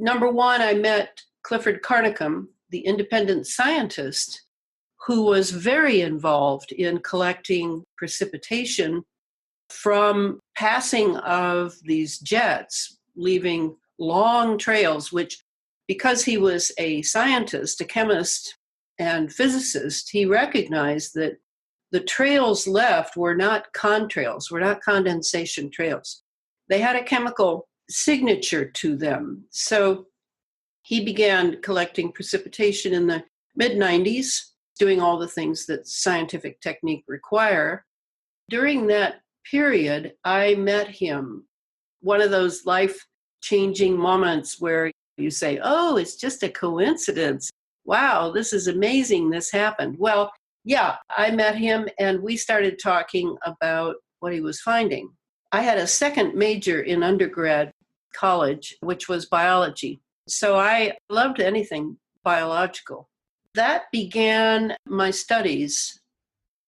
Number one, I met Clifford Carnicom, the independent scientist, who was very involved in collecting precipitation from passing of these jets, leaving long trails, which, because he was a scientist, a chemist, and physicist, he recognized that the trails left were not contrails, were not condensation trails. They had a chemical signature to them. So he began collecting precipitation in the mid-90s, doing all the things that scientific technique require. During that period, I met him, one of those life-changing moments where you say, oh, it's just a coincidence. Wow, this is amazing, this happened. Well, yeah, I met him and we started talking about what he was finding. I had a second major in undergrad college, which was biology. So I loved anything biological. That began my studies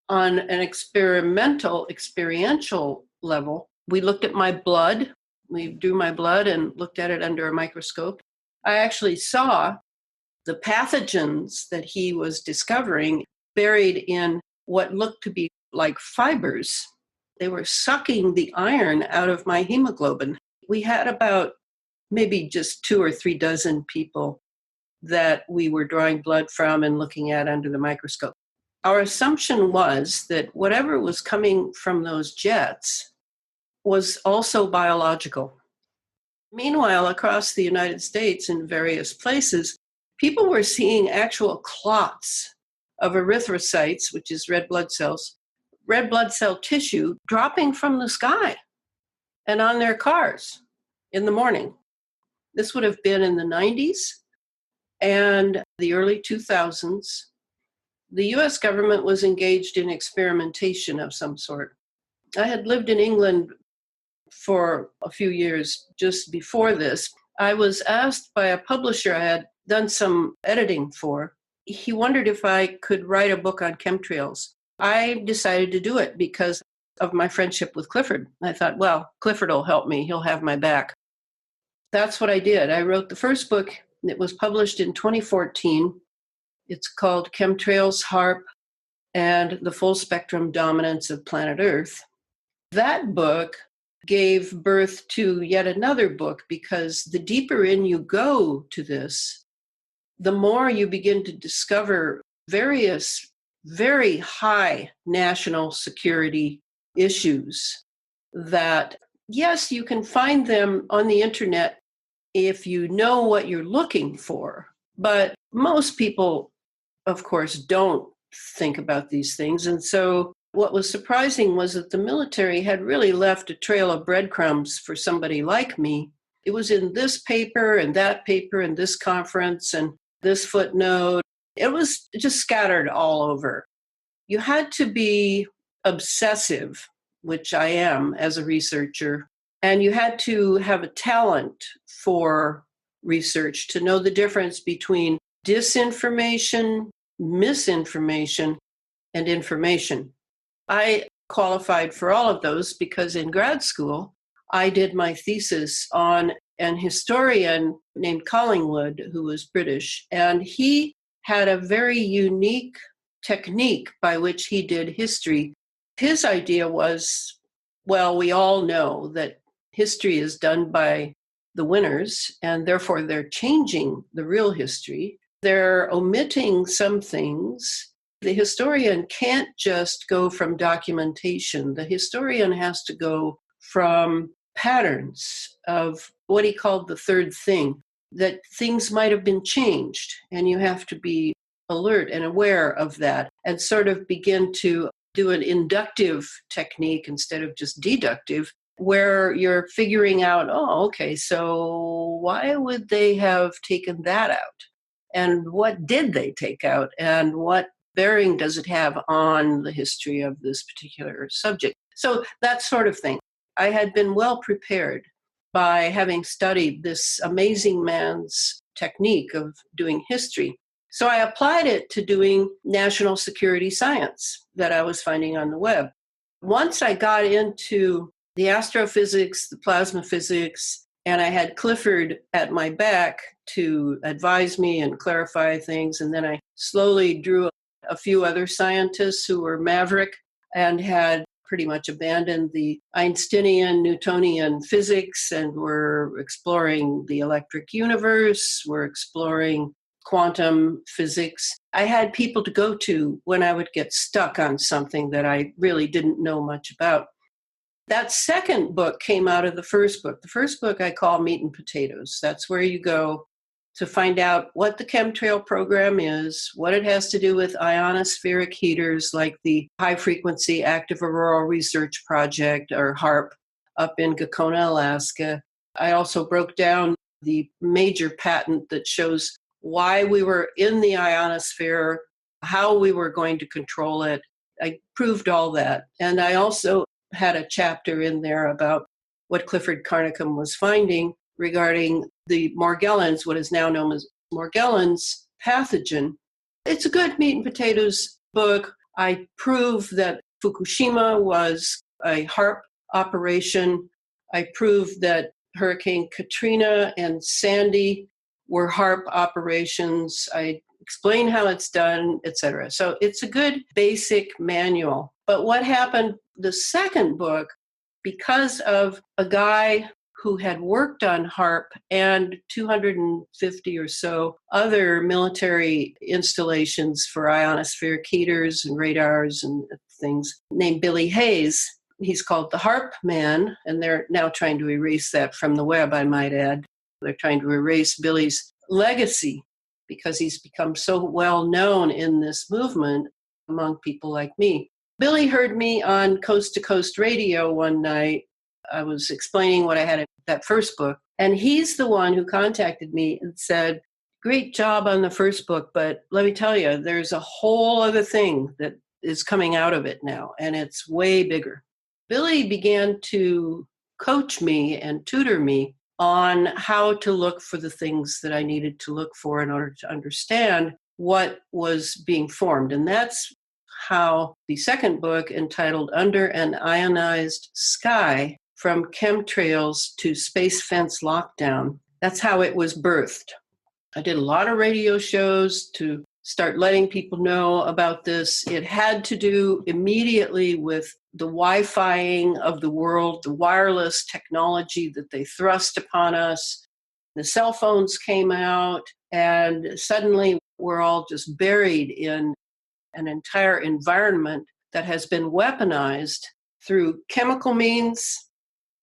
on an experiential level. We looked at my blood. We drew my blood and looked at it under a microscope. I actually saw the pathogens that he was discovering buried in what looked to be like fibers. They were sucking the iron out of my hemoglobin. We had about maybe just 2 or 3 dozen people that we were drawing blood from and looking at under the microscope. Our assumption was that whatever was coming from those jets was also biological. Meanwhile, across the United States in various places, people were seeing actual clots of erythrocytes, which is red blood cells, red blood cell tissue dropping from the sky and on their cars in the morning. This would have been in the 90s and the early 2000s. The US government was engaged in experimentation of some sort. I had lived in England for a few years just before this. I was asked by a publisher I had done some editing for. He wondered if I could write a book on chemtrails. I decided to do it because of my friendship with Clifford. I thought, well, Clifford will help me. He'll have my back. That's what I did. I wrote the first book. It was published in 2014. It's called Chemtrails, HAARP, and the Full Spectrum Dominance of Planet Earth. That book gave birth to yet another book because the deeper in you go to this, the more you begin to discover various very high national security issues that, yes, you can find them on the internet if you know what you're looking for. But most people, of course, don't think about these things. And so what was surprising was that the military had really left a trail of breadcrumbs for somebody like me. It was in this paper and this conference and this footnote. It was just scattered all over. You had to be obsessive, which I am as a researcher, and you had to have a talent for research to know the difference between disinformation, misinformation, and information. I qualified for all of those because in grad school, I did my thesis on an historian named Collingwood, who was British, and he had a very unique technique by which he did history. His idea was, well, we all know that history is done by the winners, and therefore they're changing the real history. They're omitting some things. The historian can't just go from documentation. The historian has to go from patterns of what he called the third thing, that things might have been changed, and you have to be alert and aware of that and sort of begin to do an inductive technique instead of just deductive, where you're figuring out, oh, okay, so why would they have taken that out? And what did they take out? And what bearing does it have on the history of this particular subject? So that sort of thing. I had been well prepared by having studied this amazing man's technique of doing history. So I applied it to doing national security science that I was finding on the web. Once I got into the astrophysics, the plasma physics, And I had Clifford at my back to advise me and clarify things. And then I slowly drew a few other scientists who were maverick and had pretty much abandoned the Einsteinian, Newtonian physics and were exploring the electric universe, were exploring quantum physics. I had people to go to when I would get stuck on something that I really didn't know much about. That second book came out of the first book. The first book I call Meat and Potatoes. That's where you go to find out what the chemtrail program is, what it has to do with ionospheric heaters like the High Frequency Active Auroral Research Project, or HARP, up in Gakona, Alaska. I also broke down the major patent that shows why we were in the ionosphere, how we were going to control it. I proved all that. And I also had a chapter in there about what Clifford Carnicom was finding regarding the Morgellons, what is now known as Morgellons pathogen. It's a good meat and potatoes book. I prove that Fukushima was a HARP operation. I prove that Hurricane Katrina and Sandy were HARP operations. I explain how it's done, etc. So it's a good basic manual. But what happened, the second book, because of a guy who had worked on HARP and 250 or so other military installations for ionospheric heaters and radars and things, named Billy Hayes. He's called the HARP Man, and they're now trying to erase that from the web, I might add. They're trying to erase Billy's legacy because he's become so well known in this movement among people like me. Billy heard me on Coast to Coast Radio one night. I was explaining what I had in that first book, and he's the one who contacted me and said, "Great job on the first book, but let me tell you, there's a whole other thing that is coming out of it now, and it's way bigger." Billy began to coach me and tutor me on how to look for the things that I needed to look for in order to understand what was being formed. And that's how the second book, entitled Under an Ionized Sky, From Chemtrails to Space Fence Lockdown, that's how it was birthed. I did a lot of radio shows to start letting people know about this. It had to do immediately with the Wi-Fiing of the world, the wireless technology that they thrust upon us. The cell phones came out, and suddenly we're all just buried in an entire environment that has been weaponized through chemical means,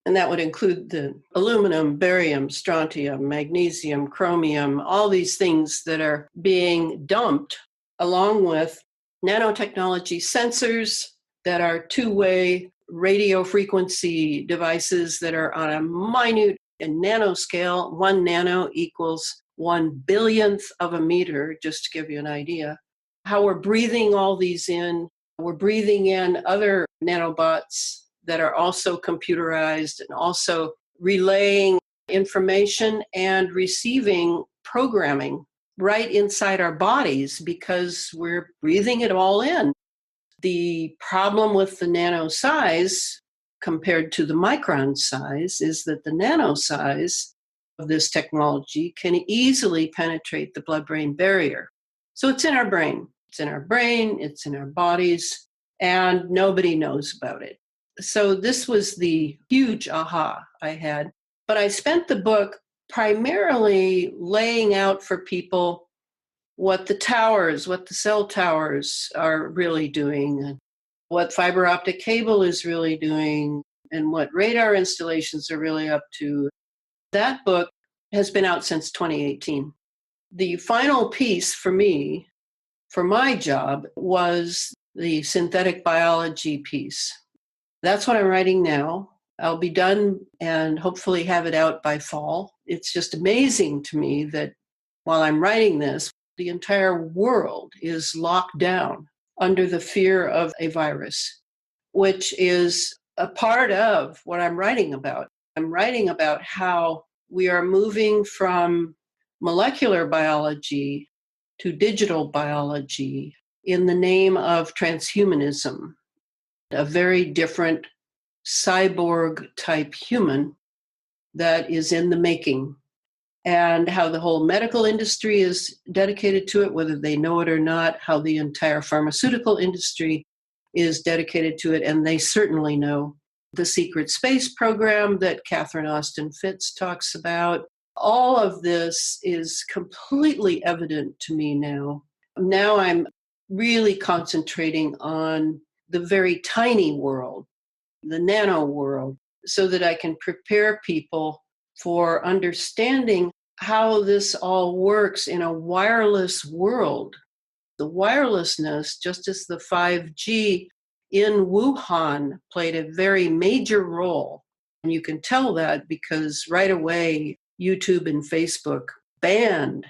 and that would include the aluminum, barium, strontium, magnesium, chromium, all these things that are being dumped, along with nanotechnology sensors that are two-way radio frequency devices that are on a minute and nanoscale. 1 nano equals 1/1000th of a meter, just to give you an idea. How we're breathing all these in. We're breathing in other nanobots that are also computerized and also relaying information and receiving programming right inside our bodies because we're breathing it all in. The problem with the nano size compared to the micron size is that the nano size of this technology can easily penetrate the blood-brain barrier. So it's in our brain. It's in our brain, it's in our bodies, and nobody knows about it. So this was the huge aha I had. But I spent the book primarily laying out for people what the towers, what the cell towers are really doing, and what fiber optic cable is really doing, and what radar installations are really up to. That book has been out since 2018. The final piece for me, for my job, was the synthetic biology piece. That's what I'm writing now. I'll be done and hopefully have it out by fall. It's just amazing to me that while I'm writing this, the entire world is locked down under the fear of a virus, which is a part of what I'm writing about. I'm writing about how we are moving from molecular biology to digital biology in the name of transhumanism, a very different cyborg type human that is in the making, and how the whole medical industry is dedicated to it, whether they know it or not, how the entire pharmaceutical industry is dedicated to it, and they certainly know. The secret space program that Catherine Austin Fitts talks about, all of this is completely evident to me now. Now I'm really concentrating on the very tiny world, the nano world, so that I can prepare people for understanding how this all works in a wireless world. The wirelessness, just as the 5G in Wuhan played a very major role. And you can tell that because right away, YouTube and Facebook banned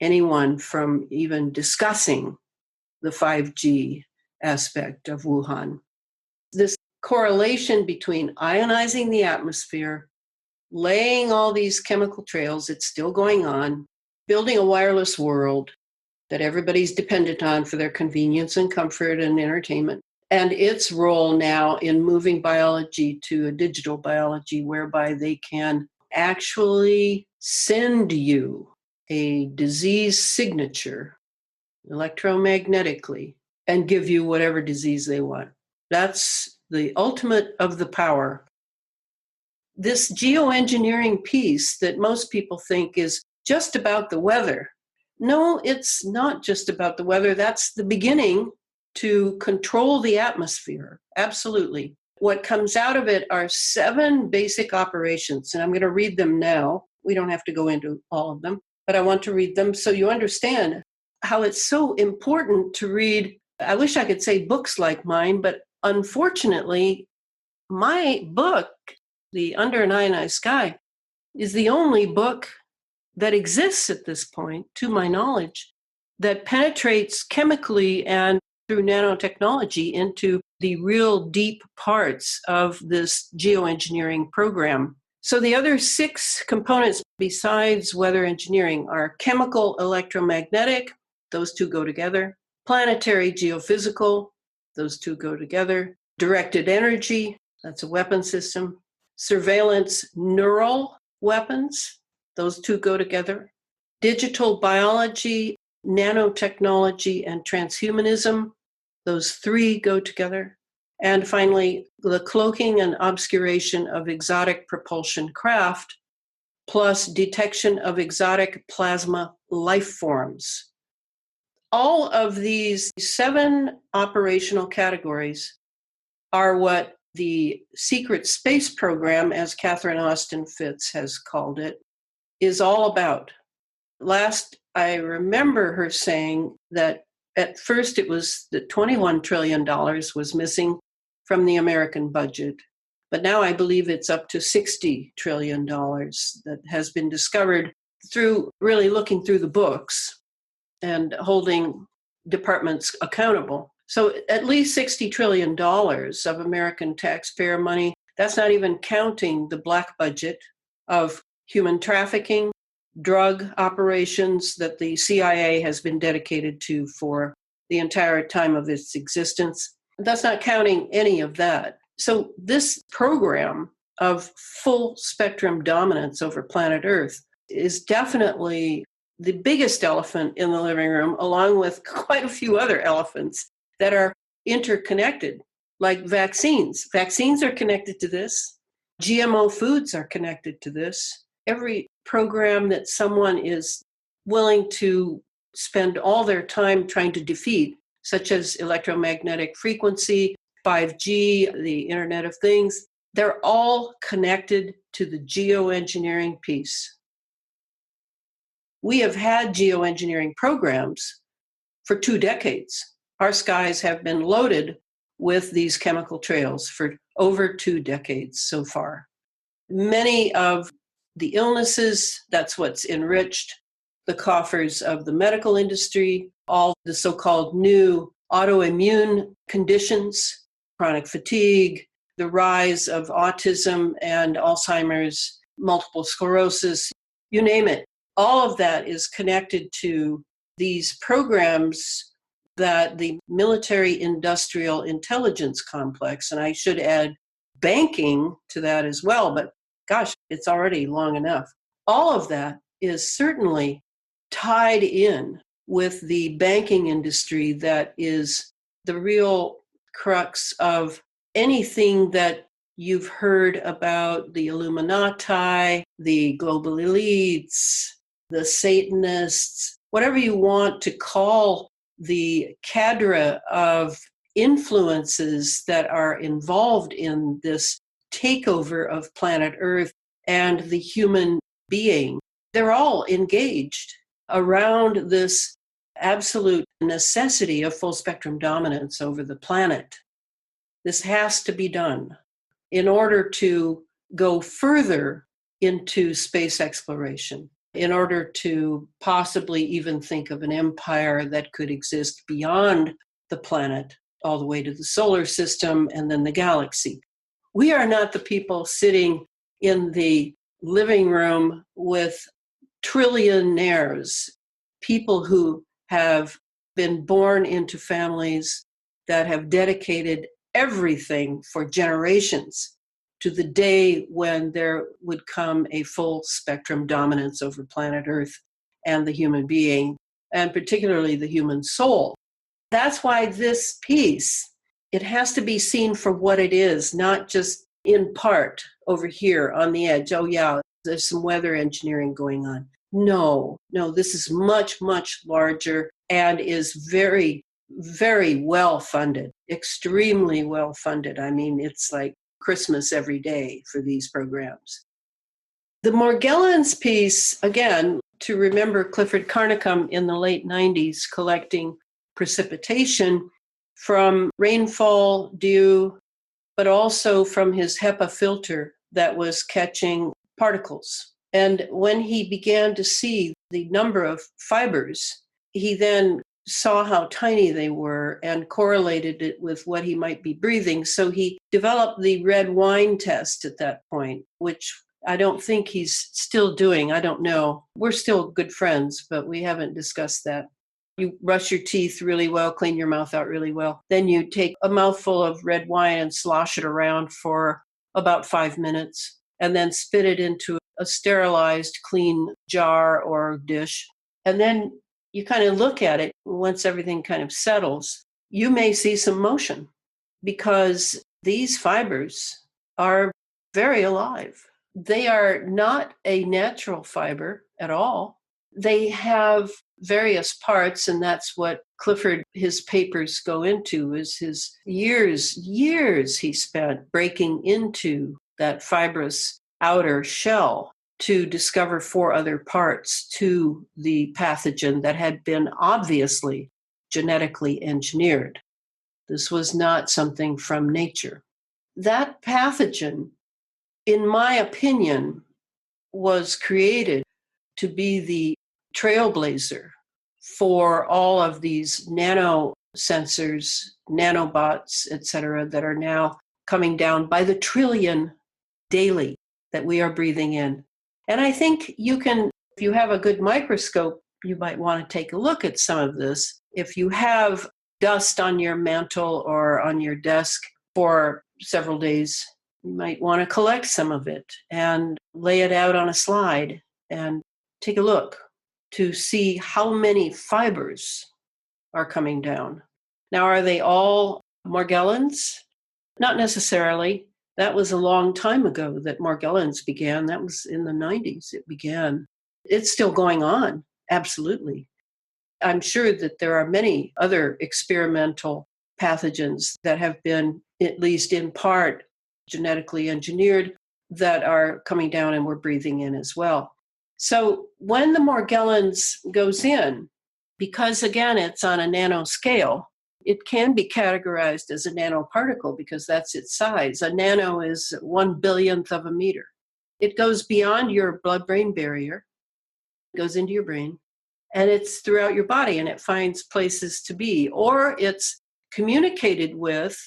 anyone from even discussing the 5G aspect of Wuhan. This correlation between ionizing the atmosphere, laying all these chemical trails, it's still going on, building a wireless world that everybody's dependent on for their convenience and comfort and entertainment, and its role now in moving biology to a digital biology whereby they can actually send you a disease signature electromagnetically and give you whatever disease they want. That's the ultimate of the power. This geoengineering piece that most people think is just about the weather. No, it's not just about the weather. That's the beginning to control the atmosphere. Absolutely. What comes out of it are 7 basic operations, and I'm going to read them now. We don't have to go into all of them, but I want to read them so you understand how it's so important to read. I wish I could say books like mine, but unfortunately, my book, The Under an Ionized Sky, is the only book that exists at this point, to my knowledge, that penetrates chemically and through nanotechnology into the real deep parts of this geoengineering program. So the other 6 components besides weather engineering are chemical electromagnetic, those 2 go together, planetary geophysical, those 2 go together, directed energy, that's a weapon system, surveillance neural weapons, those 2 go together, digital biology, nanotechnology, and transhumanism, those 3 go together. And finally, the cloaking and obscuration of exotic propulsion craft, plus detection of exotic plasma life forms. All of these 7 operational categories are what the secret space program, as Catherine Austin Fitts has called it, is all about. Last, I remember her saying that at first it was that $21 trillion was missing from the American budget. But now I believe it's up to $60 trillion that has been discovered through really looking through the books and holding departments accountable. So at least $60 trillion of American taxpayer money. That's not even counting the black budget of human trafficking, drug operations that the CIA has been dedicated to for the entire time of its existence. That's not counting any of that. So this program of full spectrum dominance over planet Earth is definitely the biggest elephant in the living room, along with quite a few other elephants that are interconnected, like vaccines. Vaccines are connected to this. GMO foods are connected to this. Every program that someone is willing to spend all their time trying to defeat, such as electromagnetic frequency, 5G, the Internet of Things, they're all connected to the geoengineering piece. We have had geoengineering programs for 2 decades. Our skies have been loaded with these chemical trails for over 2 decades so far. Many of the illnesses, that's what's enriched the coffers of the medical industry, all the so-called new autoimmune conditions, chronic fatigue, the rise of autism and Alzheimer's, multiple sclerosis, you name it. All of that is connected to these programs that the military-industrial intelligence complex, and I should add banking to that as well, but gosh, it's already long enough. All of that is certainly tied in with the banking industry that is the real crux of anything that you've heard about the Illuminati, the global elites, the Satanists, whatever you want to call the cadre of influences that are involved in this takeover of planet Earth and the human being. They're all engaged around this absolute necessity of full spectrum dominance over the planet. This has to be done in order to go further into space exploration, in order to possibly even think of an empire that could exist beyond the planet, all the way to the solar system and then the galaxy. We are not the people sitting in the living room with trillionaires, people who have been born into families that have dedicated everything for generations to the day when there would come a full spectrum dominance over planet Earth and the human being, and particularly the human soul. That's why this piece, it has to be seen for what it is, not just in part over here on the edge. Oh yeah, there's some weather engineering going on. No, this is much, much larger and is very, very well funded, extremely well funded. I mean, it's like Christmas every day for these programs. The Morgellons piece, again, to remember Clifford Carnicom in the late 90s collecting precipitation from rainfall, dew, but also from his HEPA filter that was catching particles. And when he began to see the number of fibers, he then saw how tiny they were and correlated it with what he might be breathing. So he developed the red wine test at that point, which I don't think he's still doing. I don't know. We're still good friends, but we haven't discussed that. You brush your teeth really well, clean your mouth out really well. Then you take a mouthful of red wine and slosh it around for about 5 minutes, and then spit it into a sterilized, clean jar or dish. And then you kind of look at it once everything kind of settles. You may see some motion because these fibers are very alive. They are not a natural fiber at all. They have various parts, and that's what Clifford, his papers go into, is his years he spent breaking into that fibrous outer shell to discover 4 other parts to the pathogen that had been obviously genetically engineered. This was not something from nature. That pathogen, in my opinion, was created to be the trailblazer for all of these nano sensors, nanobots, et cetera, that are now coming down by the trillion daily that we are breathing in. And I think you can, if you have a good microscope, you might want to take a look at some of this. If you have dust on your mantle or on your desk for several days, you might want to collect some of it and lay it out on a slide and take a look to see how many fibers are coming down. Now, are they all Morgellons? Not necessarily. That was a long time ago that Morgellons began. That was in the 90s it began. It's still going on, absolutely. I'm sure that there are many other experimental pathogens that have been, at least in part, genetically engineered that are coming down and we're breathing in as well. So when the Morgellons goes in, because again, it's on a nano scale, it can be categorized as a nanoparticle because that's its size. A nano is 1/billionth of a meter. It goes beyond your blood-brain barrier, goes into your brain, and it's throughout your body, and it finds places to be. Or it's communicated with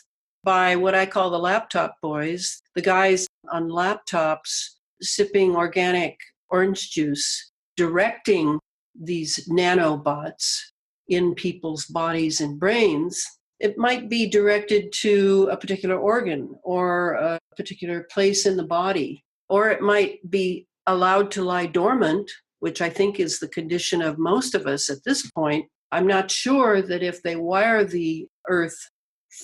by what I call the laptop boys, the guys on laptops sipping organic orange juice, directing these nanobots in people's bodies and brains. It might be directed to a particular organ or a particular place in the body or it might be allowed to lie dormant, which I think is the condition of most of us at this point. I'm not sure that if they wire the Earth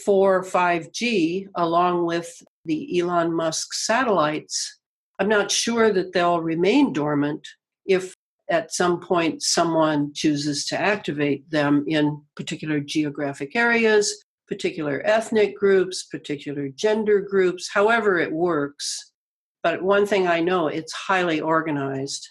for 5G along with the Elon Musk satellites, I'm not sure that they'll remain dormant if at some point someone chooses to activate them in particular geographic areas, particular ethnic groups, particular gender groups, however it works. But one thing I know, it's highly organized.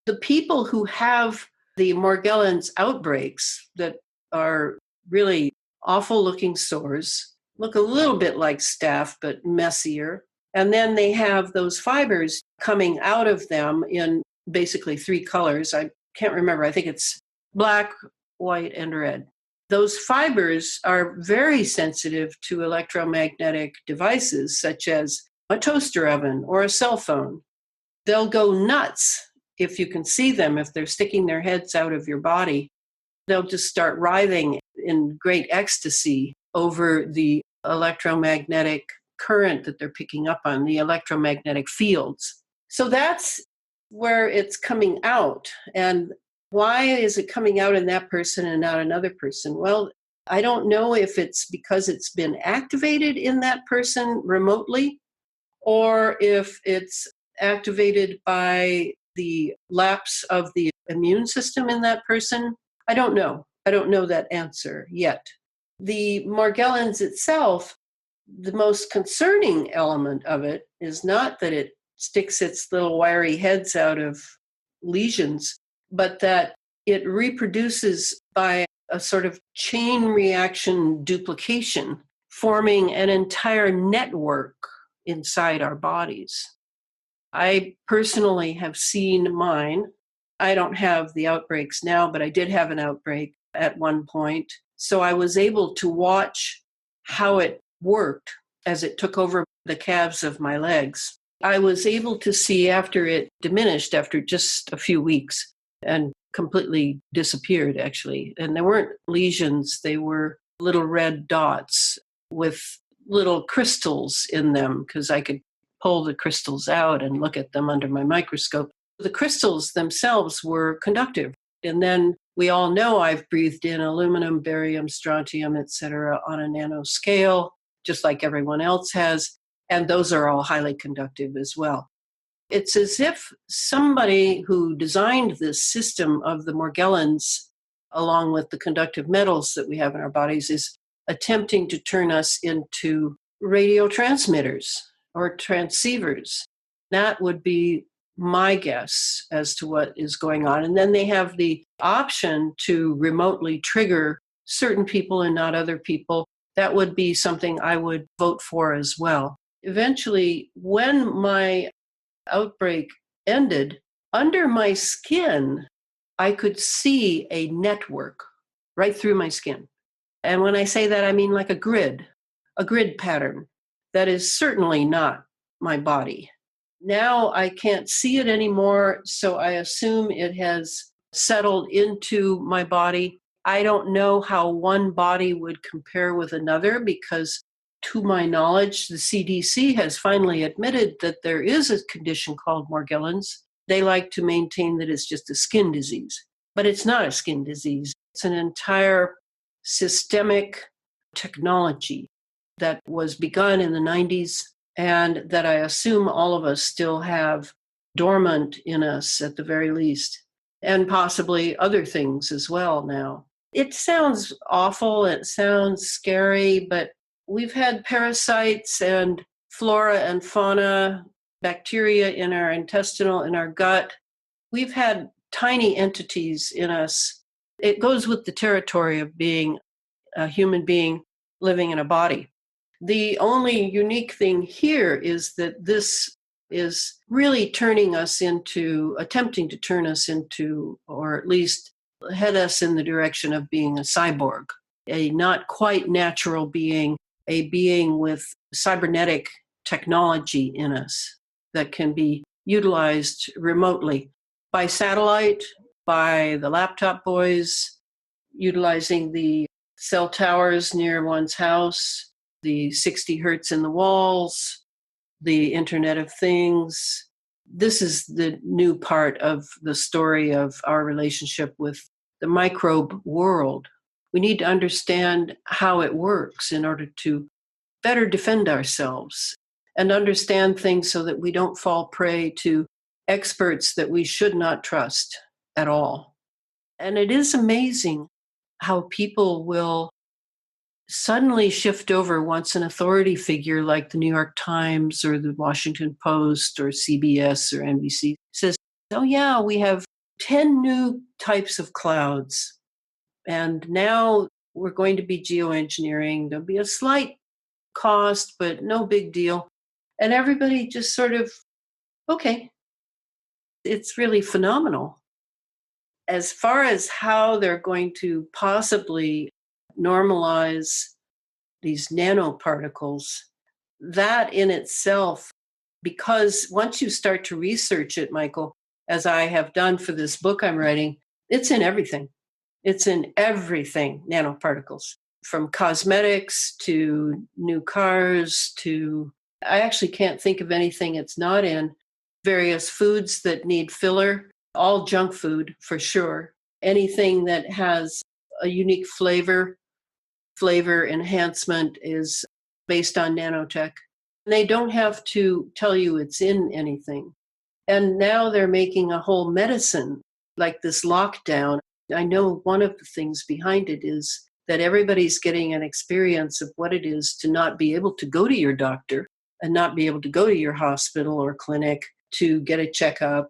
The people who have the Morgellons outbreaks that are really awful looking sores, look a little bit like staph, but messier. And then they have those fibers coming out of them in basically 3 colors. I can't remember. I think it's black, white, and red. Those fibers are very sensitive to electromagnetic devices, such as a toaster oven or a cell phone. They'll go nuts if you can see them, if they're sticking their heads out of your body. They'll just start writhing in great ecstasy over the electromagnetic current that they're picking up on, the electromagnetic fields. So that's where it's coming out. And why is it coming out in that person and not another person? Well, I don't know if it's because it's been activated in that person remotely, or if it's activated by the lapse of the immune system in that person. I don't know. I don't know that answer yet. The Morgellons itself, the most concerning element of it is not that it sticks its little wiry heads out of lesions, but that it reproduces by a sort of chain reaction duplication, forming an entire network inside our bodies. I personally have seen mine. I don't have the outbreaks now, but I did have an outbreak at one point. So I was able to watch how it worked as it took over the calves of my legs. I was able to see after it diminished after just a few weeks and completely disappeared, actually. And there weren't lesions, they were little red dots with little crystals in them, because I could pull the crystals out and look at them under my microscope. The crystals themselves were conductive. And then we all know I've breathed in aluminum, barium, strontium, et cetera, on a nanoscale, just like everyone else has. And those are all highly conductive as well. It's as if somebody who designed this system of the Morgellons, along with the conductive metals that we have in our bodies, is attempting to turn us into radio transmitters or transceivers. That would be my guess as to what is going on. And then they have the option to remotely trigger certain people and not other people. That would be something I would vote for as well. Eventually, when my outbreak ended, under my skin, I could see a network right through my skin. And when I say that, I mean like a grid pattern. That is certainly not my body. Now I can't see it anymore, so I assume it has settled into my body. I don't know how one body would compare with another because, to my knowledge, the CDC has finally admitted that there is a condition called Morgellons. They like to maintain that it's just a skin disease, but it's not a skin disease. It's an entire systemic technology that was begun in the 90s and that I assume all of us still have dormant in us at the very least, and possibly other things as well now. It sounds awful, it sounds scary, but we've had parasites and flora and fauna, bacteria in our intestinal, in our gut. We've had tiny entities in us. It goes with the territory of being a human being living in a body. The only unique thing here is that this is really attempting to turn us into, or at least head us in the direction of being a cyborg, a not quite natural being, a being with cybernetic technology in us that can be utilized remotely by satellite, by the laptop boys, utilizing the cell towers near one's house, the 60 hertz in the walls, the Internet of Things. This is the new part of the story of our relationship with the microbe world. We need to understand how it works in order to better defend ourselves and understand things so that we don't fall prey to experts that we should not trust at all. And it is amazing how people will suddenly shift over once an authority figure like the New York Times or the Washington Post or CBS or NBC says, oh yeah, we have 10 new types of clouds. And now we're going to be geoengineering. There'll be a slight cost, but no big deal. And everybody just sort of, okay, it's really phenomenal. As far as how they're going to possibly normalize these nanoparticles, that in itself, because once you start to research it, Michael, as I have done for this book I'm writing, it's in everything. It's in everything, nanoparticles, from cosmetics to new cars to, I actually can't think of anything it's not in. Various foods that need filler, all junk food for sure. Anything that has a unique flavor enhancement is based on nanotech. They don't have to tell you it's in anything. And now they're making a whole medicine like this lockdown. I know one of the things behind it is that everybody's getting an experience of what it is to not be able to go to your doctor and not be able to go to your hospital or clinic to get a checkup.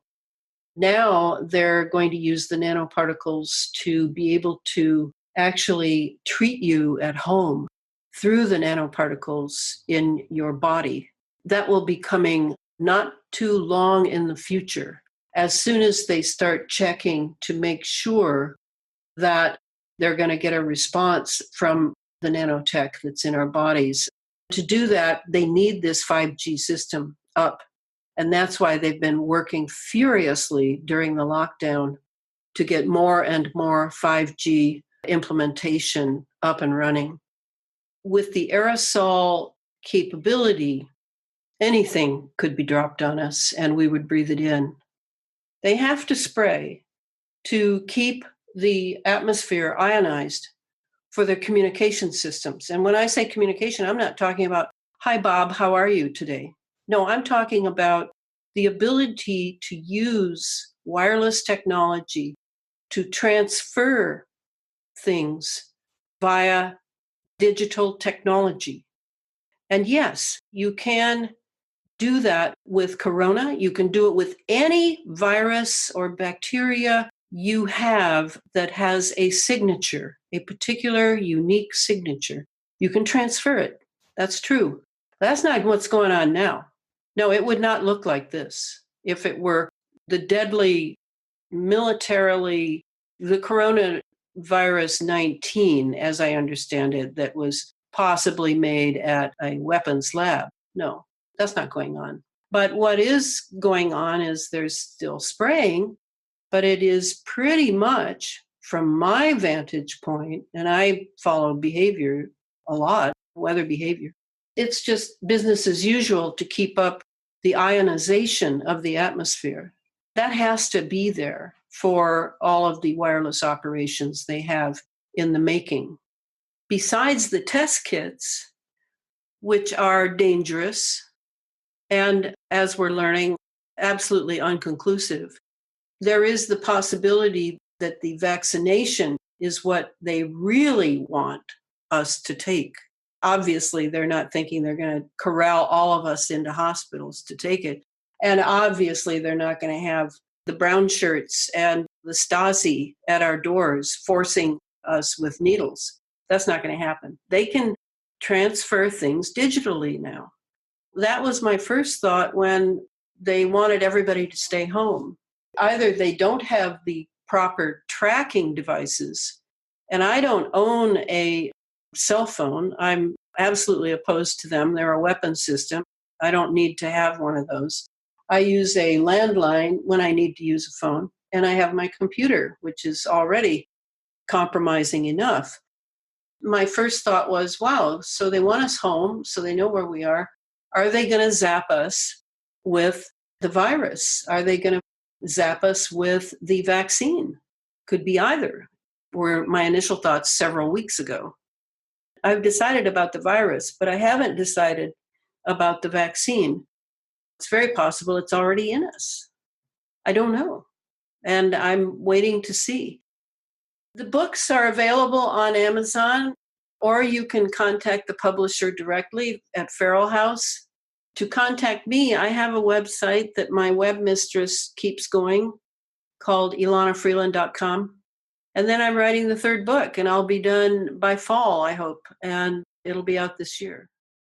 Now they're going to use the nanoparticles to be able to actually treat you at home through the nanoparticles in your body. That will be coming not too long in the future, as soon as they start checking to make sure that they're going to get a response from the nanotech that's in our bodies. To do that, they need this 5G system up. And that's why they've been working furiously during the lockdown to get more and more 5G implementation up and running. With the aerosol capability, anything could be dropped on us and we would breathe it in. They have to spray to keep the atmosphere ionized for their communication systems. And when I say communication, I'm not talking about, hi, Bob, how are you today? No, I'm talking about the ability to use wireless technology to transfer things via digital technology. And yes, you can do that with corona. You can do it with any virus or bacteria you have that has a signature, a particular unique signature. You can transfer it. That's true. That's not what's going on now. No, it would not look like this if it were the deadly militarily, the coronavirus 19, as I understand it, that was possibly made at a weapons lab. No, that's not going on. But what is going on is there's still spraying, but it is pretty much, from my vantage point, and I follow behavior a lot, weather behavior, it's just business as usual to keep up the ionization of the atmosphere. That has to be there for all of the wireless operations they have in the making. Besides the test kits, which are dangerous and, as we're learning, absolutely unconclusive, there is the possibility that the vaccination is what they really want us to take. Obviously, they're not thinking they're going to corral all of us into hospitals to take it. And obviously, they're not going to have the brown shirts and the Stasi at our doors forcing us with needles. That's not going to happen. They can transfer things digitally now. That was my first thought when they wanted everybody to stay home. Either they don't have the proper tracking devices, and I don't own a cell phone. I'm absolutely opposed to them. They're a weapon system. I don't need to have one of those. I use a landline when I need to use a phone, and I have my computer, which is already compromising enough. My first thought was, wow, so they want us home, so they know where we are. Are they going to zap us with the virus? Are they going to zap us with the vaccine? Could be either, were my initial thoughts several weeks ago. I've decided about the virus, but I haven't decided about the vaccine. It's very possible it's already in us. I don't know. And I'm waiting to see. The books are available on Amazon, or you can contact the publisher directly at Feral House. To contact me, I have a website that my webmistress keeps going called elanafreeland.com. And then I'm writing the third book, and I'll be done by fall, I hope, and it'll be out this year.